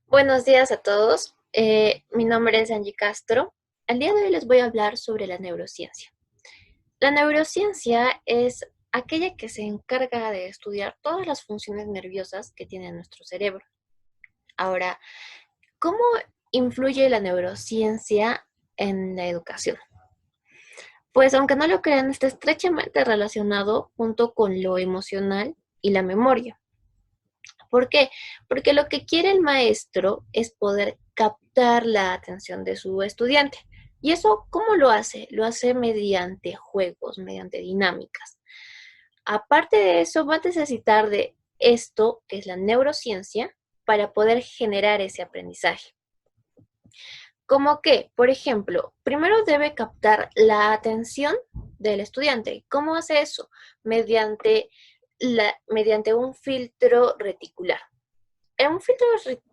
Buenos días a todos. Mi nombre es Angie Castro. El día de hoy les voy a hablar sobre la neurociencia. La neurociencia es aquella que se encarga de estudiar todas las funciones nerviosas que tiene nuestro cerebro. Ahora, ¿cómo influye la neurociencia en la educación? Pues aunque no lo crean, está estrechamente relacionado junto con lo emocional y la memoria. ¿Por qué? Porque lo que quiere el maestro es poder captar la atención de su estudiante. ¿Y eso cómo lo hace? Lo hace mediante juegos, mediante dinámicas. Aparte de eso, va a necesitar de esto, que es la neurociencia, para poder generar ese aprendizaje. Como que, por ejemplo, primero debe captar la atención del estudiante. ¿Cómo hace eso? Mediante un filtro reticular. Un filtro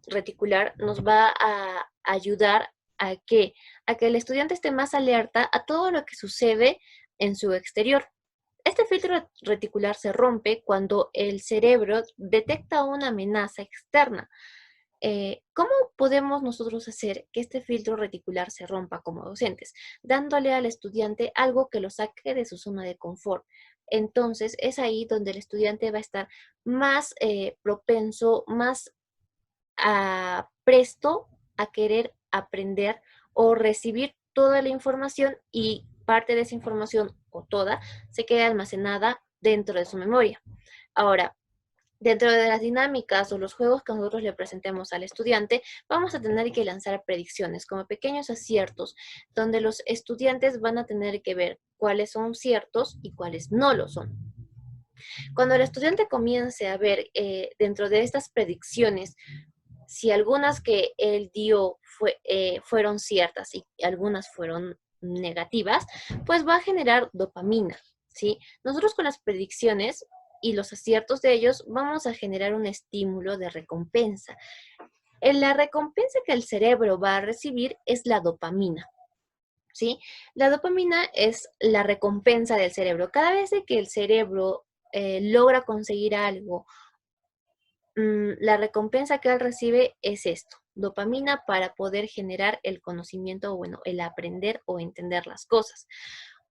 reticular nos va a ayudar a que el estudiante esté más alerta a todo lo que sucede en su exterior. Este filtro reticular se rompe cuando el cerebro detecta una amenaza externa. ¿Cómo podemos nosotros hacer que este filtro reticular se rompa como docentes? Dándole al estudiante algo que lo saque de su zona de confort. Entonces es ahí donde el estudiante va a estar más propenso, más presto a querer aprender o recibir toda la información, y parte de esa información o toda se queda almacenada dentro de su memoria. Ahora, dentro de las dinámicas o los juegos que nosotros le presentemos al estudiante, vamos a tener que lanzar predicciones como pequeños aciertos, donde los estudiantes van a tener que ver cuáles son ciertos y cuáles no lo son. Cuando el estudiante comience a ver dentro de estas predicciones si algunas que él dio fueron ciertas y algunas fueron negativas, pues va a generar dopamina, ¿sí? Nosotros con las predicciones y los aciertos de ellos vamos a generar un estímulo de recompensa. La recompensa que el cerebro va a recibir es la dopamina, ¿sí? La dopamina es la recompensa del cerebro. Cada vez que el cerebro logra conseguir algo, la recompensa que él recibe es esto, dopamina, para poder generar el conocimiento, o bueno, el aprender o entender las cosas.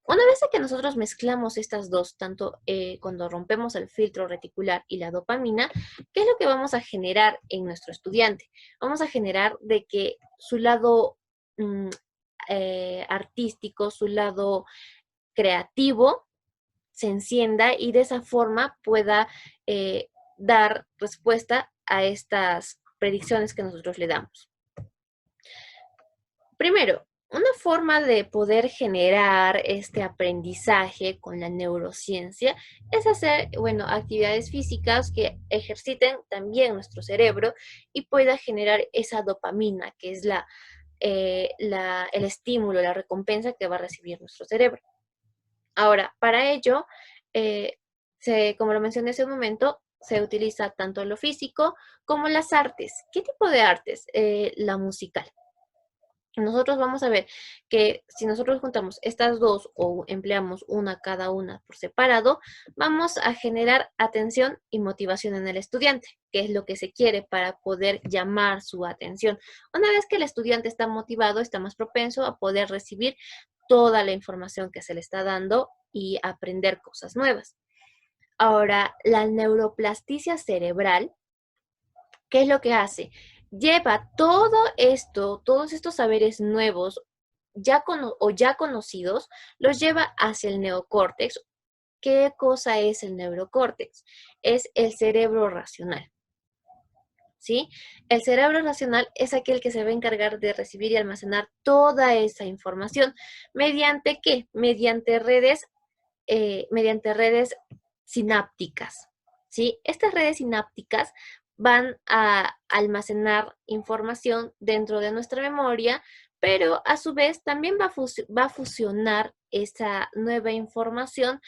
Una vez que nosotros mezclamos estas dos, tanto cuando rompemos el filtro reticular y la dopamina, ¿qué es lo que vamos a generar en nuestro estudiante? Vamos a generar de que su lado mm, artístico, su lado creativo, se encienda y de esa forma pueda dar respuesta a estas predicciones que nosotros le damos. Primero, una forma de poder generar este aprendizaje con la neurociencia es hacer, bueno, actividades físicas que ejerciten también nuestro cerebro y pueda generar esa dopamina, que es el estímulo, la recompensa que va a recibir nuestro cerebro. Ahora, para ello, como lo mencioné hace un momento, se utiliza tanto lo físico como las artes. ¿Qué tipo de artes? La musical. Nosotros vamos a ver que si nosotros juntamos estas dos o empleamos una cada una por separado, vamos a generar atención y motivación en el estudiante, que es lo que se quiere para poder llamar su atención. Una vez que el estudiante está motivado, está más propenso a poder recibir toda la información que se le está dando y aprender cosas nuevas. Ahora, la neuroplasticia cerebral, ¿qué es lo que hace? Lleva todo esto, todos estos saberes nuevos ya conocidos, los lleva hacia el neocórtex. ¿Qué cosa es el neurocórtex? Es el cerebro racional, ¿sí? El cerebro racional es aquel que se va a encargar de recibir y almacenar toda esa información. ¿Mediante qué? Mediante redes sinápticas, ¿sí? Estas redes sinápticas van a almacenar información dentro de nuestra memoria, pero a su vez también va a fusionar esa nueva información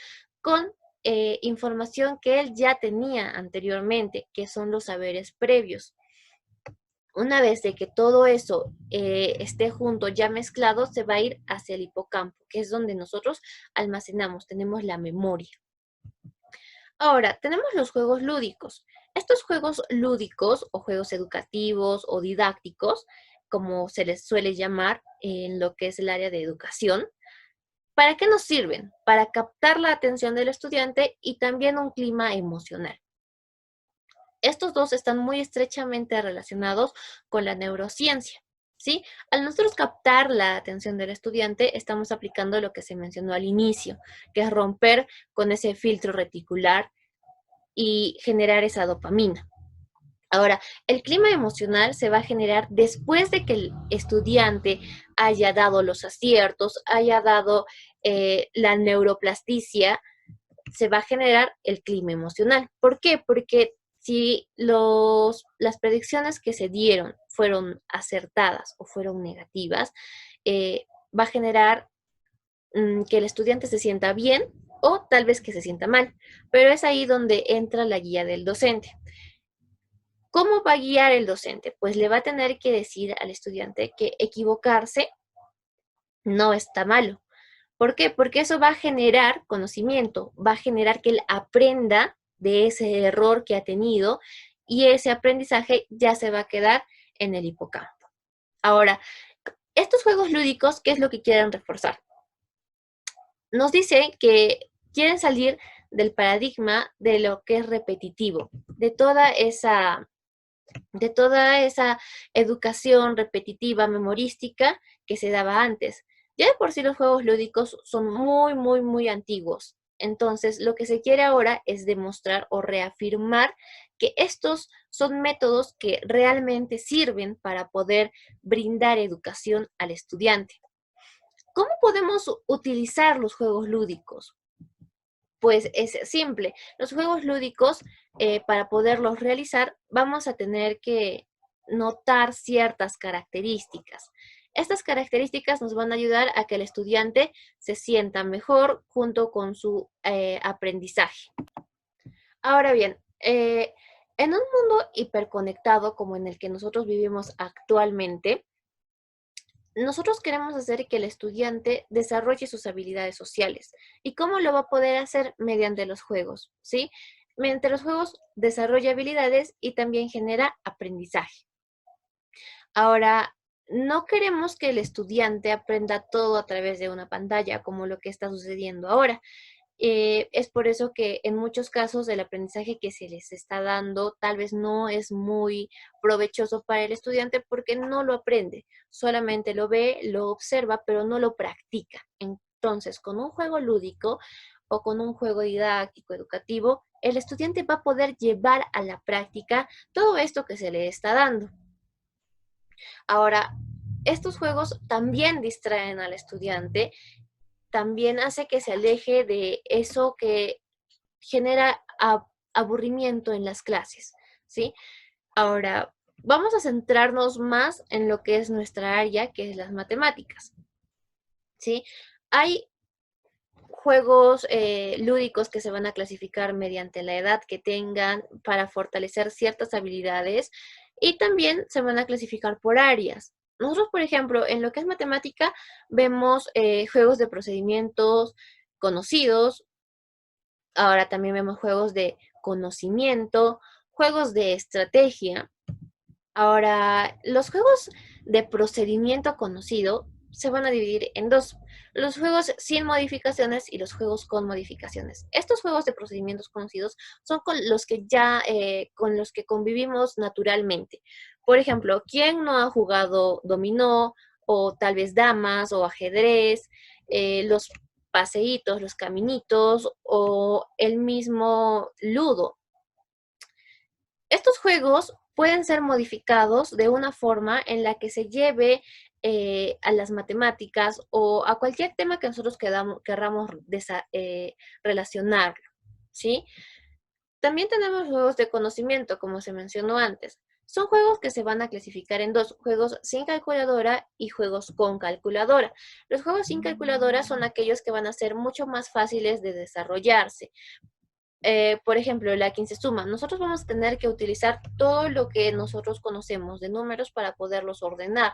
con información que él ya tenía anteriormente, que son los saberes previos. Una vez de que todo eso esté junto, ya mezclado, se va a ir hacia el hipocampo, que es donde nosotros almacenamos, tenemos la memoria. Ahora, tenemos los juegos lúdicos. Estos juegos lúdicos o juegos educativos o didácticos, como se les suele llamar en lo que es el área de educación, ¿para qué nos sirven? Para captar la atención del estudiante y también un clima emocional. Estos dos están muy estrechamente relacionados con la neurociencia, ¿sí? Al nosotros captar la atención del estudiante, estamos aplicando lo que se mencionó al inicio, que es romper con ese filtro reticular y generar esa dopamina. Ahora, el clima emocional se va a generar después de que el estudiante haya dado los aciertos, haya dado la neuroplasticia, se va a generar el clima emocional. ¿Por qué? Porque si las predicciones que se dieron fueron acertadas o fueron negativas, va a generar que el estudiante se sienta bien o tal vez que se sienta mal. Pero es ahí donde entra la guía del docente. ¿Cómo va a guiar el docente? Pues le va a tener que decir al estudiante que equivocarse no está malo. ¿Por qué? Porque eso va a generar conocimiento, va a generar que él aprenda de ese error que ha tenido y ese aprendizaje ya se va a quedar en el hipocampo. Ahora, estos juegos lúdicos, ¿qué es lo que quieren reforzar? Nos dice que quieren salir del paradigma de lo que es repetitivo, de toda esa educación repetitiva, memorística que se daba antes. Ya de por sí los juegos lúdicos son muy, muy, muy antiguos. Entonces, lo que se quiere ahora es demostrar o reafirmar que estos son métodos que realmente sirven para poder brindar educación al estudiante. ¿Cómo podemos utilizar los juegos lúdicos? Pues es simple. Los juegos lúdicos, para poderlos realizar, vamos a tener que notar ciertas características. Estas características nos van a ayudar a que el estudiante se sienta mejor junto con su aprendizaje. Ahora bien, en un mundo hiperconectado como en el que nosotros vivimos actualmente, nosotros queremos hacer que el estudiante desarrolle sus habilidades sociales. ¿Y cómo lo va a poder hacer? Mediante los juegos, ¿sí? Mediante los juegos desarrolla habilidades y también genera aprendizaje. Ahora, no queremos que el estudiante aprenda todo a través de una pantalla, como lo que está sucediendo ahora. Es por eso que en muchos casos el aprendizaje que se les está dando tal vez no es muy provechoso para el estudiante porque no lo aprende, solamente lo ve, lo observa, pero no lo practica. Entonces, con un juego lúdico o con un juego didáctico, educativo, el estudiante va a poder llevar a la práctica todo esto que se le está dando. Ahora, estos juegos también distraen al estudiante, también hace que se aleje de eso que genera aburrimiento en las clases, ¿sí? Ahora, vamos a centrarnos más en lo que es nuestra área, que es las matemáticas, ¿sí? Hay juegos lúdicos que se van a clasificar mediante la edad que tengan para fortalecer ciertas habilidades y también se van a clasificar por áreas. Nosotros, por ejemplo, en lo que es matemática, vemos juegos de procedimientos conocidos, ahora también vemos juegos de conocimiento, juegos de estrategia. Ahora, los juegos de procedimiento conocido se van a dividir en dos. Los juegos sin modificaciones y los juegos con modificaciones. Estos juegos de procedimientos conocidos son con los que con los que convivimos naturalmente. Por ejemplo, ¿quién no ha jugado dominó o tal vez damas o ajedrez? Los paseitos, los caminitos o el mismo ludo. Estos juegos pueden ser modificados de una forma en la que se lleve a las matemáticas o a cualquier tema que nosotros querramos relacionarlo, ¿sí? También tenemos juegos de conocimiento, como se mencionó antes. Son juegos que se van a clasificar en dos, juegos sin calculadora y juegos con calculadora. Los juegos sin calculadora son aquellos que van a ser mucho más fáciles de desarrollarse. Por ejemplo, la suma. Nosotros vamos a tener que utilizar todo lo que nosotros conocemos de números para poderlos ordenar.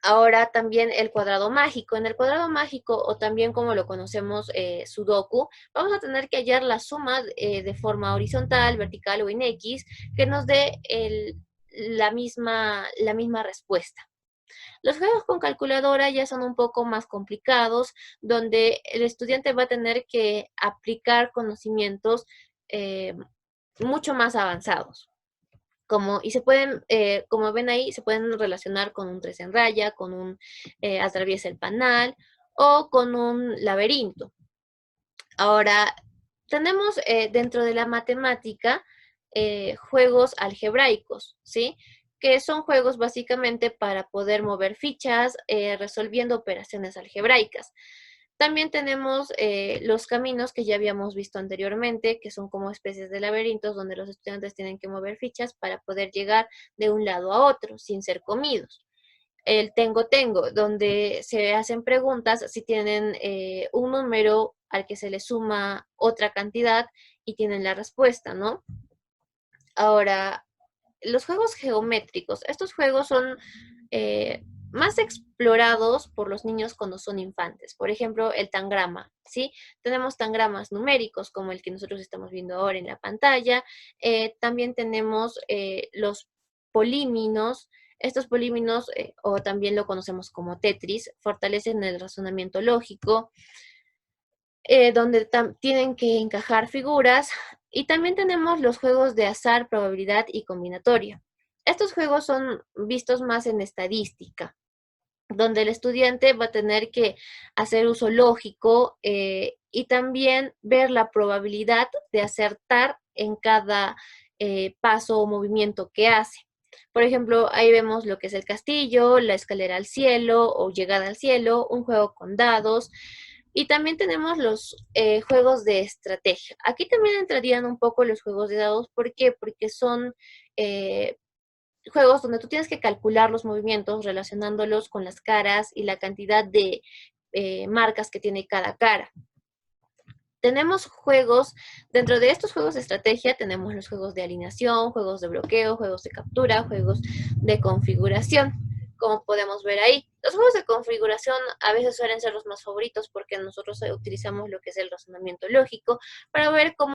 Ahora también el cuadrado mágico. En el cuadrado mágico, o también como lo conocemos, Sudoku, vamos a tener que hallar la suma de forma horizontal, vertical o en X que nos dé la misma respuesta. Los juegos con calculadora ya son un poco más complicados, donde el estudiante va a tener que aplicar conocimientos eh, mucho más avanzados. Y se pueden, como ven ahí, se pueden relacionar con un 3 en raya, con un atraviesa el panal o con un laberinto. Ahora, tenemos dentro de la matemática juegos algebraicos, ¿sí? Que son juegos básicamente para poder mover fichas resolviendo operaciones algebraicas. También tenemos los caminos que ya habíamos visto anteriormente, que son como especies de laberintos donde los estudiantes tienen que mover fichas para poder llegar de un lado a otro sin ser comidos. El tengo, donde se hacen preguntas si tienen un número al que se le suma otra cantidad y tienen la respuesta, ¿no? Ahora, los juegos geométricos. Estos juegos son más explorados por los niños cuando son infantes. Por ejemplo, el tangrama, ¿sí? Tenemos tangramas numéricos como el que nosotros estamos viendo ahora en la pantalla. También tenemos los políminos. Estos políminos, o también lo conocemos como Tetris, fortalecen el razonamiento lógico, donde tienen que encajar figuras. Y también tenemos los juegos de azar, probabilidad y combinatoria. Estos juegos son vistos más en estadística, donde el estudiante va a tener que hacer uso lógico y también ver la probabilidad de acertar en cada paso o movimiento que hace. Por ejemplo, ahí vemos lo que es el castillo, la escalera al cielo o llegada al cielo, un juego con dados. Y también tenemos los juegos de estrategia. Aquí también entrarían un poco los juegos de dados. ¿Por qué? Porque son juegos donde tú tienes que calcular los movimientos relacionándolos con las caras y la cantidad de marcas que tiene cada cara. Tenemos juegos, dentro de estos juegos de estrategia tenemos los juegos de alineación, juegos de bloqueo, juegos de captura, juegos de configuración, como podemos ver ahí. Los juegos de configuración a veces suelen ser los más favoritos porque nosotros utilizamos lo que es el razonamiento lógico para ver cómo